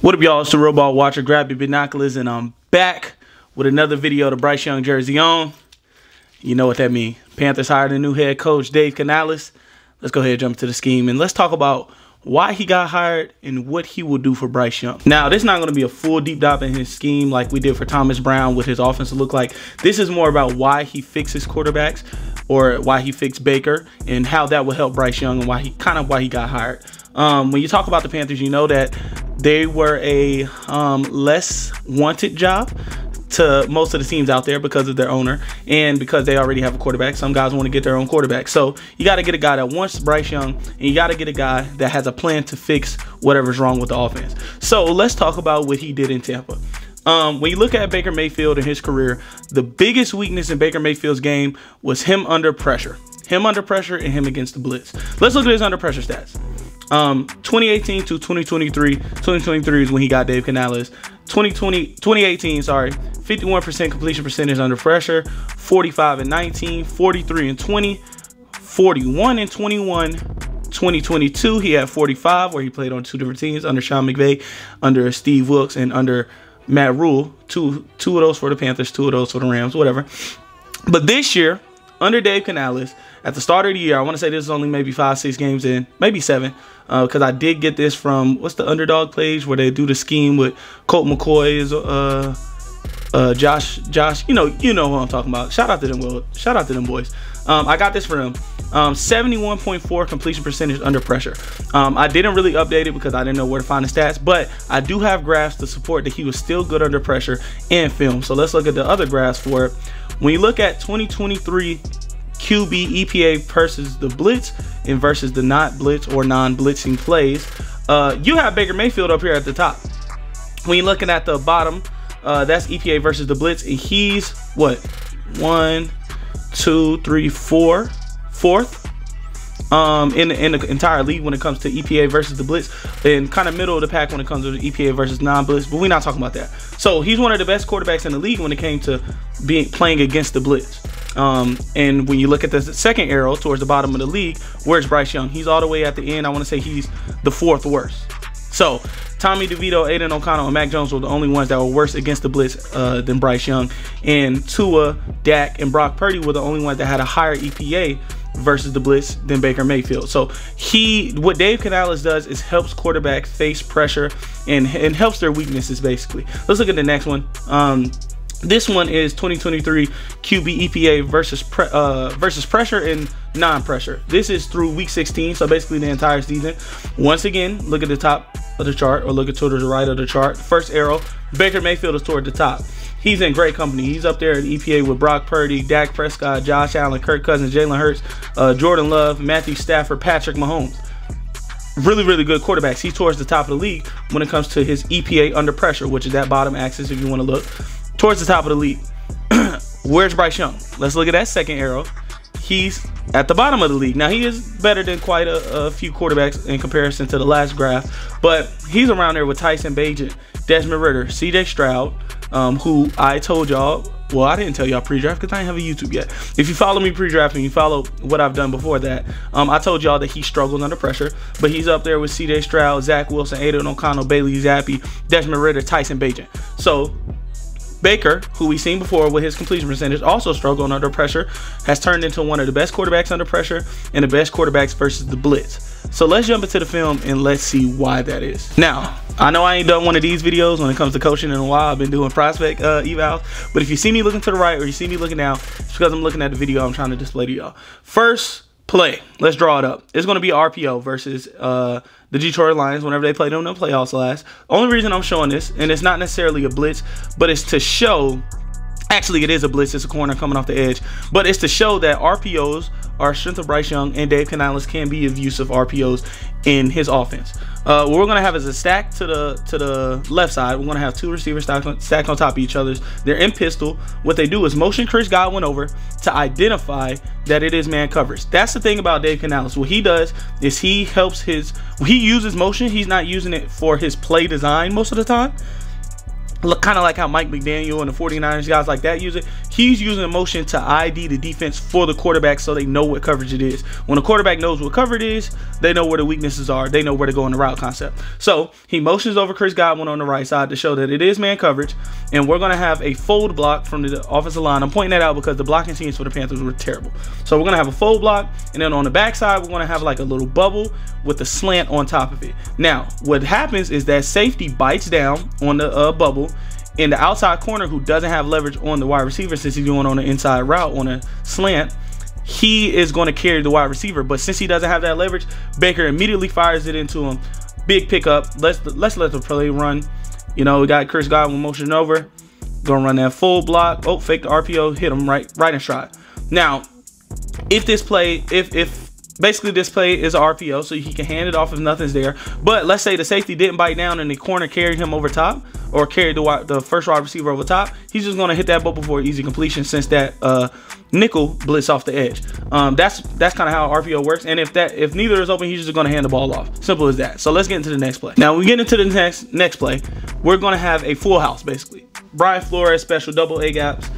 What up, y'all? It's the Real Ball Watcher. Grab your binoculars, and I'm back with another video to Bryce Young jersey on. You know what that means. Panthers hired a new head coach, Dave Canales. Let's go ahead and jump to the scheme, and let's talk about why he got hired and what he will do for Bryce Young. Now, this is not going to be a full deep dive in his scheme like we did for Thomas Brown, what his offense will look like. This is more about why he fixes quarterbacks, or why he fixed Baker, and how that will help Bryce Young, and why he got hired. When you talk about the Panthers, you know that they were a less wanted job to most of the teams out there because of their owner and because they already have a quarterback. Some guys want to get their own quarterback. So you got to get a guy that wants Bryce Young, and you got to get a guy that has a plan to fix whatever's wrong with the offense. So let's talk about what he did in Tampa. When you look at Baker Mayfield and his career, the biggest weakness in Baker Mayfield's game was him under pressure. Him under pressure and him against the blitz. Let's look at his under pressure stats. 2018 to 2023. 2023 is when he got Dave Canales. 2018, sorry, 51% completion percentage under pressure, 45 and 19, 43 and 20, 41 and 21. 2022, he had 45, where he played on two different teams under Sean McVay, under Steve Wilkes, and under Matt Rule. Two of those for the Panthers, two of those for the Rams, whatever. But this year, under Dave Canales, at the start of the year, I want to say this is only maybe 5-6 games in, maybe 7, because I did get this from, what's the Underdog page where they do the scheme with Colt McCoy's, Josh, you know who I'm talking about. Shout out to them, Will. Shout out to them boys. I got this for them. 71.4 completion percentage under pressure. I didn't really update it because I didn't know where to find the stats, but I do have graphs to support that he was still good under pressure and film. So let's look at the other graphs for it. When you look at 2023 QB EPA versus the blitz and versus the not blitz or non-blitzing plays, you have Baker Mayfield up here at the top. When you're looking at the bottom, that's EPA versus the blitz, and he's what, 1, 2, 3, 4, fourth in the entire league when it comes to EPA versus the blitz, and kind of middle of the pack when it comes to the EPA versus non-blitz, but we're not talking about that. So he's one of the best quarterbacks in the league when it came to playing against the blitz. And when you look at the second arrow towards the bottom of the league, where's Bryce Young? He's all the way at the end. I want to say he's the 4th worst. So Tommy DeVito, Aiden O'Connell, and Mac Jones were the only ones that were worse against the blitz than Bryce Young. And Tua, Dak, and Brock Purdy were the only ones that had a higher EPA versus the blitz than Baker Mayfield. So what Dave Canales does is helps quarterbacks face pressure and helps their weaknesses, basically. Let's look at the next one. This one is 2023 QB EPA versus pressure and non-pressure. This is through week 16, so basically the entire season. Once again, look at the top of the chart, or look at to the right of the chart. First arrow, Baker Mayfield is toward the top. He's in great company. He's up there at EPA with Brock Purdy, Dak Prescott, Josh Allen, Kirk Cousins, Jalen Hurts, Jordan Love, Matthew Stafford, Patrick Mahomes. Really, really good quarterbacks. He's towards the top of the league when it comes to his EPA under pressure, which is that bottom axis if you want to look. Towards the top of the league. Where's Bryce Young? Let's look at that second arrow. He's at the bottom of the league. Now, he is better than quite a few quarterbacks in comparison to the last graph, but he's around there with Tyson Bagent, Desmond Ridder, CJ Stroud, who I told y'all, well, I didn't tell y'all pre-draft because I didn't have a YouTube yet. If you follow me pre-draft and you follow what I've done before that, I told y'all that he struggles under pressure, but he's up there with CJ Stroud, Zach Wilson, Aiden O'Connell, Bailey Zappi, Desmond Ridder, Tyson Bagent. So Baker, who we've seen before with his completion percentage, also struggled under pressure, has turned into one of the best quarterbacks under pressure and the best quarterbacks versus the blitz. So let's jump into the film and let's see why that is. Now, I know I ain't done one of these videos when it comes to coaching in a while. I've been doing prospect evals, but if you see me looking to the right or you see me looking down, it's because I'm looking at the video I'm trying to display to y'all. First play, let's draw it up. It's going to be RPO versus the Detroit Lions whenever they played them in the playoffs last. Only reason I'm showing this, and it's not necessarily a blitz, but it's to show, actually it is a blitz, it's a corner coming off the edge, but it's to show that RPOs are strength of Bryce Young, and Dave Canales can be of use of RPOs in his offense. What we're going to have is a stack to the left side. We're going to have two receivers stacked on top of each other. They're in pistol. What they do is motion Chris Godwin over to identify that it is man coverage. That's the thing about Dave Canales. What he does is he uses motion. He's not using it for his play design most of the time. Look, kind of like how Mike McDaniel and the 49ers guys like that use it. He's using a motion to ID the defense for the quarterback so they know what coverage it is. When the quarterback knows what cover it is, they know where the weaknesses are. They know where to go in the route concept. So he motions over Chris Godwin on the right side to show that it is man coverage. And we're going to have a fold block from the offensive line. I'm pointing that out because the blocking teams for the Panthers were terrible. So we're going to have a fold block. And then on the backside, we're going to have like a little bubble with a slant on top of it. Now, what happens is that safety bites down on the bubble. In the outside corner, who doesn't have leverage on the wide receiver since he's going on the inside route on a slant, he is going to carry the wide receiver. But since he doesn't have that leverage, Baker immediately fires it into him. Big pickup. Let's let the play run. You know, we got Chris Godwin motioning over. Gonna run that full block. Oh, fake the RPO, hit him right in stride. Now, if this play, basically this play is RPO, so he can hand it off if nothing's there. But let's say the safety didn't bite down and the corner carried him over top, or carried the first wide receiver over top. He's just gonna hit that bubble for an easy completion since that nickel blitz off the edge. That's kind of how RPO works. And if neither is open, he's just gonna hand the ball off. Simple as that. So let's get into the next play. Now we get into the next play. We're gonna have a full house basically. Brian Flores special double A gaps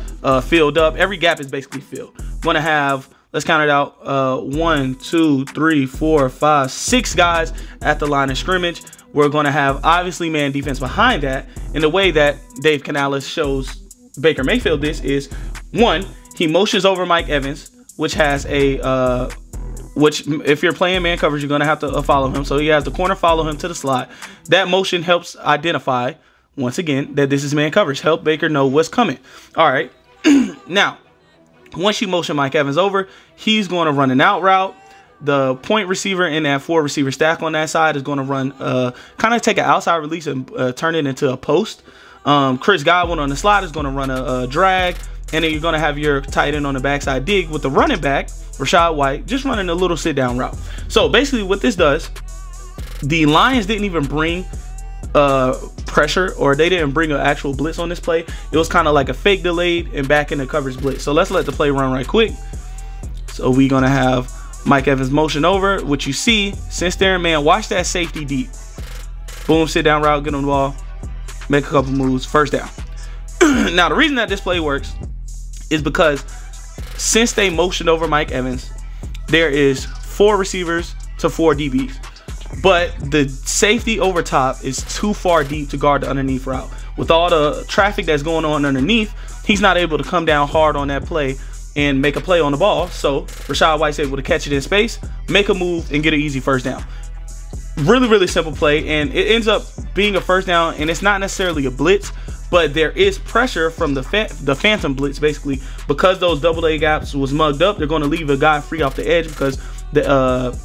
filled up. Every gap is basically filled. Gonna have, let's count it out, 1, 2, 3, 4, 5, 6 guys at the line of scrimmage. We're going to have obviously man defense behind that. And the way that Dave Canales shows Baker Mayfield this is, one, he motions over Mike Evans, which has a which if you're playing man coverage, you're going to have to follow him. So he has the corner follow him to the slot. That motion helps identify, once again, that this is man coverage. Help Baker know what's coming. All right. Now, once you motion Mike Evans over, he's going to run an out route. The point receiver in that 4 receiver stack on that side is going to run, kind of take an outside release and turn it into a post. Chris Godwin on the slot is going to run a drag. And then you're going to have your tight end on the backside dig with the running back, Rachaad White, just running a little sit down route. So basically what this does, the Lions didn't even bring pressure, or they didn't bring an actual blitz on this play. It was kind of like a fake delayed and back in the coverage blitz. So let's let the play run right quick. So we're going to have Mike Evans motion over. What you see, since they're in man, watch that safety deep. Boom, sit down route, get on the ball, make a couple moves, first down. Now, the reason that this play works is because since they motioned over Mike Evans, there is 4 receivers to 4 DBs. But the safety over top is too far deep to guard the underneath route. With all the traffic that's going on underneath, he's not able to come down hard on that play and make a play on the ball. So Rachaad White's able to catch it in space, make a move, and get an easy first down. Really, really simple play, and it ends up being a first down, and it's not necessarily a blitz, but there is pressure from the phantom blitz, basically, because those double A gaps was mugged up. They're going to leave a guy free off the edge because the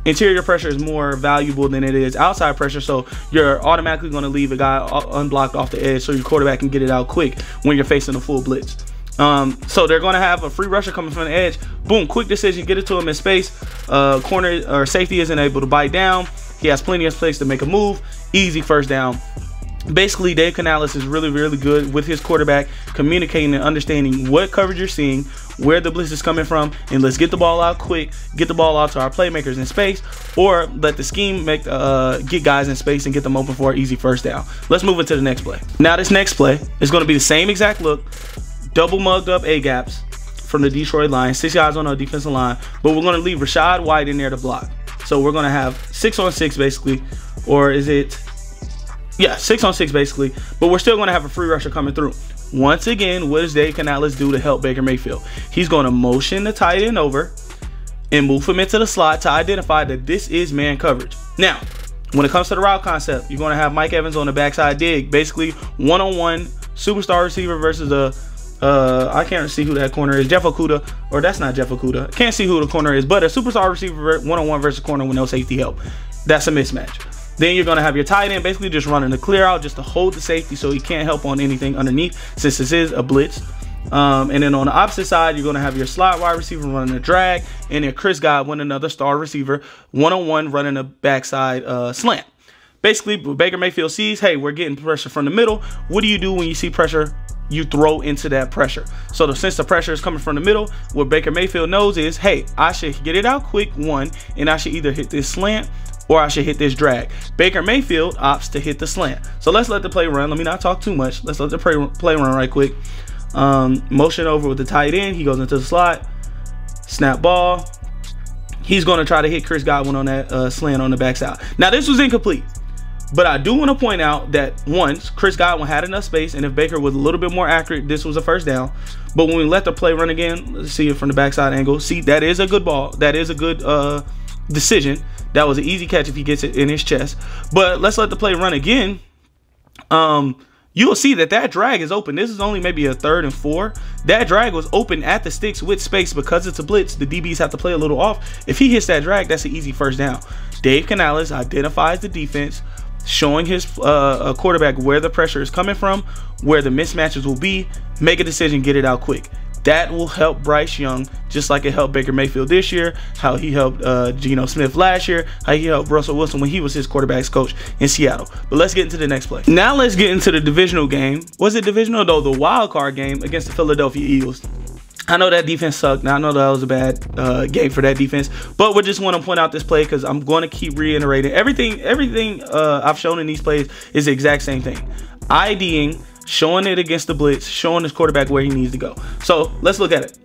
interior pressure is more valuable than it is outside pressure, so you're automatically going to leave a guy unblocked off the edge so your quarterback can get it out quick when you're facing a full blitz. So they're going to have a free rusher coming from the edge. Boom, quick decision, get it to him in space. Corner or safety isn't able to bite down. He has plenty of space to make a move. Easy first down. Basically, Dave Canales is really, really good with his quarterback, communicating and understanding what coverage you're seeing, where the blitz is coming from, and let's get the ball out quick, get the ball out to our playmakers in space, or let the scheme make get guys in space and get them open for an easy first down. Let's move into the next play. Now, this next play is going to be the same exact look, double mugged up A gaps from the Detroit Lions, 6 guys on our defensive line, but we're going to leave Rachaad White in there to block. So we're going to have 6 on 6 basically, or is it? Yeah, 6 on 6 basically, but we're still going to have a free rusher coming through. Once again, what does Dave Canales do to help Baker Mayfield? He's going to motion the tight end over and move him into the slot to identify that this is man coverage. Now, when it comes to the route concept, you're going to have Mike Evans on the backside dig, basically one-on-one superstar receiver versus a I can't see who that corner is. Jeff Okudah, or that's not Jeff Okudah. Can't see who the corner is, but a superstar receiver one-on-one versus corner with no safety help. That's a mismatch. Then you're going to have your tight end basically just running the clear out just to hold the safety so he can't help on anything underneath since this is a blitz. And then on the opposite side, you're going to have your slot wide receiver running a drag, and then Chris Godwin, another star receiver, one-on-one running a backside slant. Basically, Baker Mayfield sees, hey, we're getting pressure from the middle. What do you do when you see pressure? You throw into that pressure. So since the pressure is coming from the middle, what Baker Mayfield knows is, hey, I should get it out quick, one, and I should either hit this slant or I should hit this drag. Baker Mayfield opts to hit the slant. So let's let the play run. Let me not talk too much. Let's let the play run right quick. Motion over with the tight end. He goes into the slot. Snap ball. He's going to try to hit Chris Godwin on that slant on the backside. Now, this was incomplete. But I do want to point out that once Chris Godwin had enough space, and if Baker was a little bit more accurate, this was a first down. But when we let the play run again, let's see it from the backside angle. See, that is a good ball. That is a good decision. That was an easy catch if he gets it in his chest. But let's let the play run again. You'll see that drag is open. This is only maybe a 3rd and 4. That drag was open at the sticks with space. Because it's a blitz, the DBs have to play a little off. If he hits that drag, that's an easy first down. Dave Canales identifies the defense, showing his quarterback where the pressure is coming from, where the mismatches will be, make a decision, get it out quick. That will help Bryce Young, just like it helped Baker Mayfield this year, how he helped Geno Smith last year, how he helped Russell Wilson when he was his quarterback's coach in Seattle. But let's get into the next play. Now let's get into the divisional game. Was it divisional? Though, the wild card game against the Philadelphia Eagles. I know that defense sucked. Now I know that was a bad game for that defense, but we just want to point out this play because I'm going to keep reiterating everything I've shown in these plays is the exact same thing. IDing, showing it against the blitz, showing his quarterback where he needs to go. So let's look at it.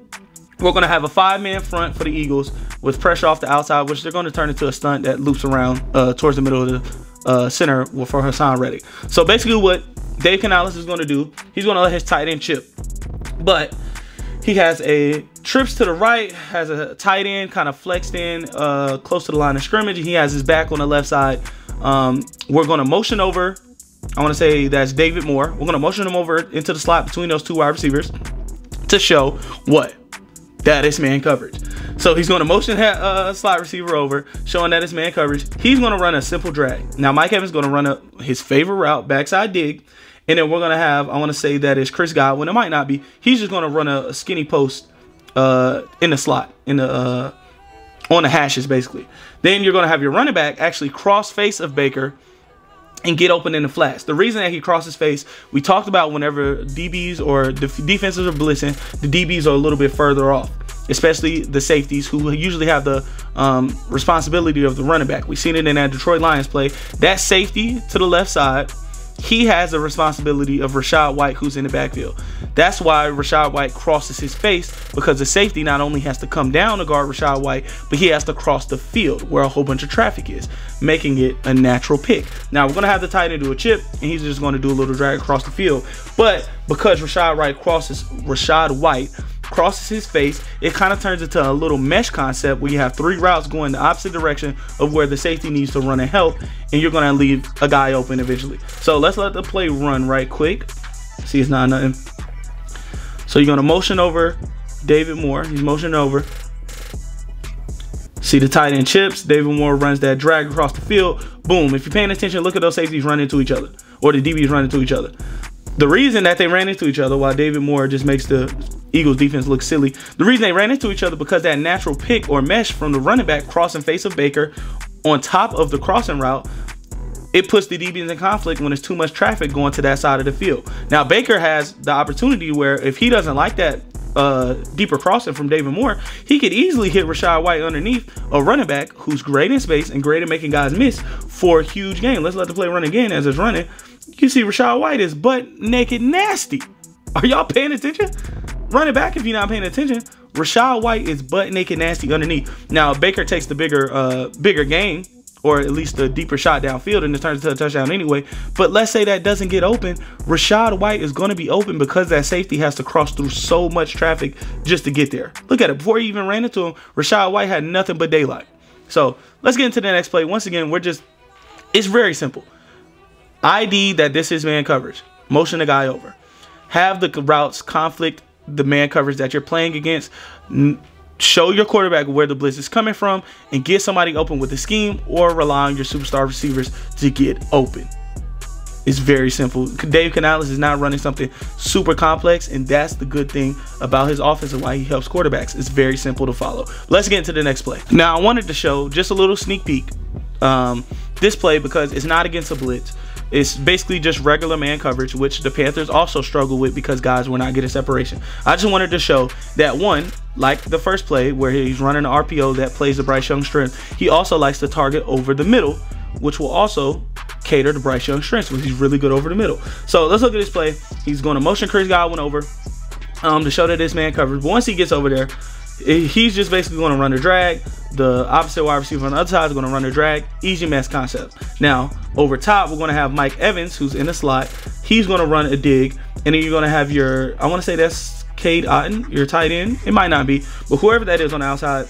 We're going to have a 5-man front for the Eagles with pressure off the outside, which they're going to turn into a stunt that loops around towards the middle of the center for Hassan Reddick. So basically what Dave Canales is going to do, he's going to let his tight end chip, but he has a trips to the right, has a tight end kind of flexed in close to the line of scrimmage. He has his back on the left side. We're going to motion over. I want to say that's David Moore. We're going to motion him over into the slot between those 2 wide receivers to show what? That is man coverage. So he's going to motion slot receiver over, showing that it's man coverage. He's going to run a simple drag. Now Mike Evans is going to run his favorite route, backside dig. And then we're going to have, I want to say that is Chris Godwin. It might not be. He's just going to run a skinny post in the slot, in the on the hashes, basically. Then you're going to have your running back actually cross face of Baker and get open in the flats. The reason that he crosses face, we talked about whenever DBs or defenses are blitzing, the DBs are a little bit further off, especially the safeties who usually have the responsibility of the running back. We've seen it in that Detroit Lions play. That safety to the left side, he has the responsibility of Rachaad White, who's in the backfield. That's why Rachaad White crosses his face, because the safety not only has to come down to guard Rachaad White, but he has to cross the field where a whole bunch of traffic is, making it a natural pick. Now, we're going to have the tight end do a chip, and he's just going to do a little drag across the field. But because Rachaad White crosses his face, it kind of turns into a little mesh concept where you have 3 routes going the opposite direction of where the safety needs to run and help, and you're going to leave a guy open eventually. So let's let the play run right quick. See, it's not nothing. So you're going to motion over David Moore. He's motioning over. See the tight end chips. David Moore runs that drag across the field. Boom. If you're paying attention, look at those safeties run into each other, or the DBs run into each other. The reason that they ran into each other, while David Moore just makes the Eagles defense look silly, the reason they ran into each other because that natural pick or mesh from the running back crossing face of Baker on top of the crossing route, it puts the DBs in conflict when there's too much traffic going to that side of the field. Now Baker has the opportunity where if he doesn't like that deeper crossing from David Moore, he could easily hit Rachaad White underneath, a running back who's great in space and great at making guys miss for a huge gain. Let's let the play run again. As it's running, you see Rachaad White is butt naked nasty. Are y'all paying attention? Run it back if you're not paying attention. Rachaad White is butt naked nasty underneath. Now Baker takes the bigger gain, or at least a deeper shot downfield, and it turns into a touchdown anyway. But let's say that doesn't get open. Rachaad White is going to be open because that safety has to cross through so much traffic just to get there. Look at it. Before he even ran into him, Rachaad White had nothing but daylight. So let's get into the next play. Once again, it's very simple. ID that this is man coverage. Motion the guy over. Have the routes conflict the man coverage that you're playing against. Show your quarterback where the blitz is coming from and get somebody open with the scheme, or rely on your superstar receivers to get open. It's very simple. Dave Canales is not running something super complex, and that's the good thing about his offense and why he helps quarterbacks. It's very simple to follow. Let's get into the next play. Now, I wanted to show just a little sneak peek this play because it's not against a blitz. It's basically just regular man coverage, which the Panthers also struggle with because guys were not getting separation. I just wanted to show that, one, like the first play where he's running an RPO that plays the Bryce Young strength, he also likes to target over the middle, which will also cater to Bryce Young's strengths, which he's really good over the middle. So let's look at this play. He's going to motion Chris Godwin over to show that this man covers. But once he gets over there, he's just basically going to run the drag. The opposite wide receiver on the other side is going to run the drag. Easy mess concept. Now, over top, we're going to have Mike Evans, who's in the slot. He's going to run a dig. And then you're going to have your, I want to say that's Cade Otton, your tight end. It might not be, but whoever that is on the outside,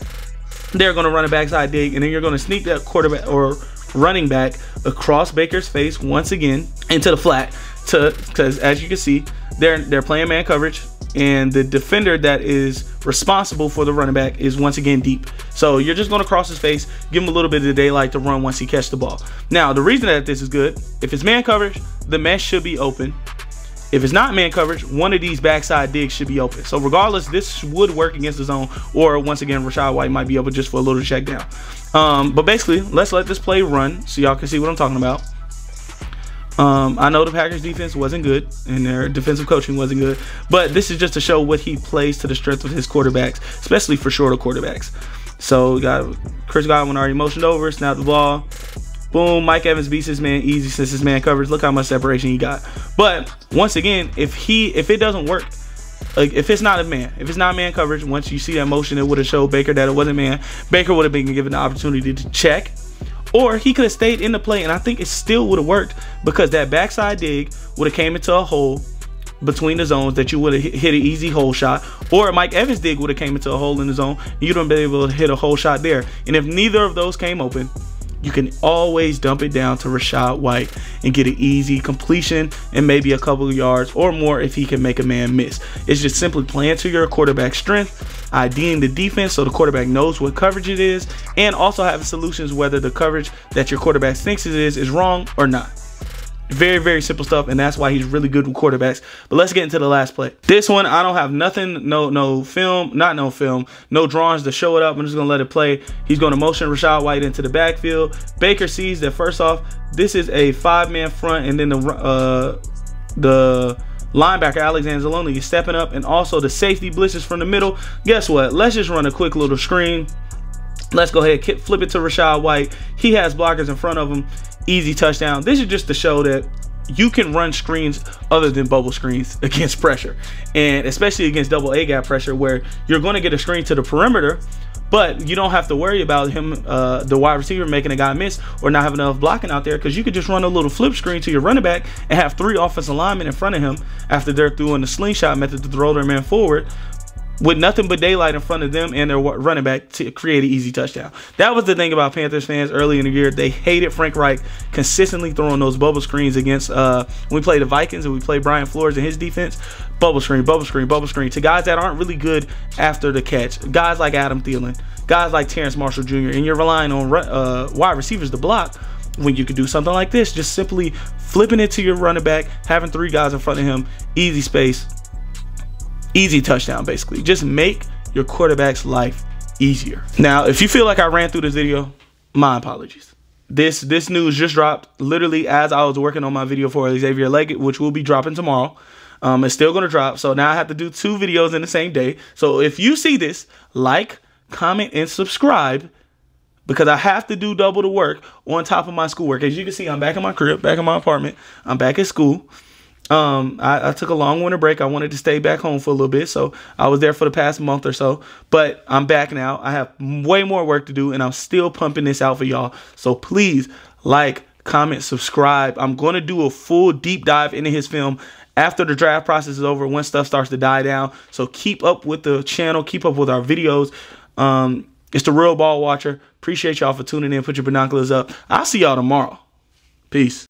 they're going to run a backside dig. And then you're going to sneak that quarterback or running back across Baker's face once again into the flat. Because as you can see, they're playing man coverage. And the defender that is responsible for the running back is once again deep. So you're just going to cross his face, give him a little bit of daylight to run once he catches the ball. Now, the reason that this is good, if it's man coverage, the mesh should be open. If it's not man coverage, one of these backside digs should be open. So regardless, this would work against the zone, or once again, Rachaad White might be able just for a little check down. But basically, let's let this play run so y'all can see what I'm talking about. I know the Packers defense wasn't good and their defensive coaching wasn't good, but this is just to show what he plays to the strength of his quarterbacks, especially for shorter quarterbacks. So we got Chris Godwin already motioned over, snapped the ball. Boom, Mike Evans beats his man easy since his man covers. Look how much separation he got. But once again, if it doesn't work, like if it's not man coverage, once you see that motion, it would have showed Baker that it wasn't man. Baker would have been given the opportunity to check. Or he could have stayed in the play, and I think it still would have worked because that backside dig would have came into a hole between the zones that you would have hit an easy hole shot. Or Mike Evans' dig would have came into a hole in the zone, and you'd have been able to hit a hole shot there. And if neither of those came open, you can always dump it down to Rachaad White and get an easy completion and maybe a couple of yards or more if he can make a man miss. It's just simply playing to your quarterback's strength, IDing the defense so the quarterback knows what coverage it is, and also having solutions whether the coverage that your quarterback thinks it is wrong or not. Very, very simple stuff, and that's why he's really good with quarterbacks. But let's get into the last play. This one, I don't have nothing, no drawings to show it up. I'm just going to let it play. He's going to motion Rachaad White into the backfield. Baker sees that first off, this is a 5-man front, and then the linebacker, Alexander Zaloni, is stepping up, and also the safety blitzes from the middle. Guess what? Let's just run a quick little screen. Let's go ahead, flip it to Rachaad White. He has blockers in front of him. Easy touchdown. This is just to show that you can run screens other than bubble screens against pressure, and especially against double A gap pressure where you're going to get a screen to the perimeter, but you don't have to worry about him, the wide receiver, making a guy miss or not having enough blocking out there, because you could just run a little flip screen to your running back and have 3 offensive linemen in front of him after they're doing the slingshot method to throw their man forward, with nothing but daylight in front of them and their running back to create an easy touchdown. That was the thing about Panthers fans early in the year. They hated Frank Reich consistently throwing those bubble screens against when we played the Vikings and we played Brian Flores and his defense. Bubble screen, bubble screen, bubble screen to guys that aren't really good after the catch. Guys like Adam Thielen, guys like Terrence Marshall Jr., and you're relying on wide receivers to block when you could do something like this. Just simply flipping it to your running back, having 3 guys in front of him, easy space. Easy touchdown, basically. Just make your quarterback's life easier. Now, if you feel like I ran through this video, my apologies. This news just dropped literally as I was working on my video for Xavier Leggett, which will be dropping tomorrow. It's still going to drop. So now I have to do 2 videos in the same day. So if you see this, like, comment, and subscribe, because I have to do double the work on top of my schoolwork. As you can see, I'm back in my crib, back in my apartment. I'm back at school. I took a long winter break. I wanted to stay back home for a little bit, so I was there for the past month or so. But I'm back now. I have way more work to do, and I'm still pumping this out for y'all. So please like, comment, subscribe. I'm going to do a full deep dive into his film after the draft process is over, when stuff starts to die down. So keep up with the channel. Keep up with our videos. It's the Real Ball Watcher. Appreciate y'all for tuning in. Put your binoculars up. I'll see y'all tomorrow. Peace.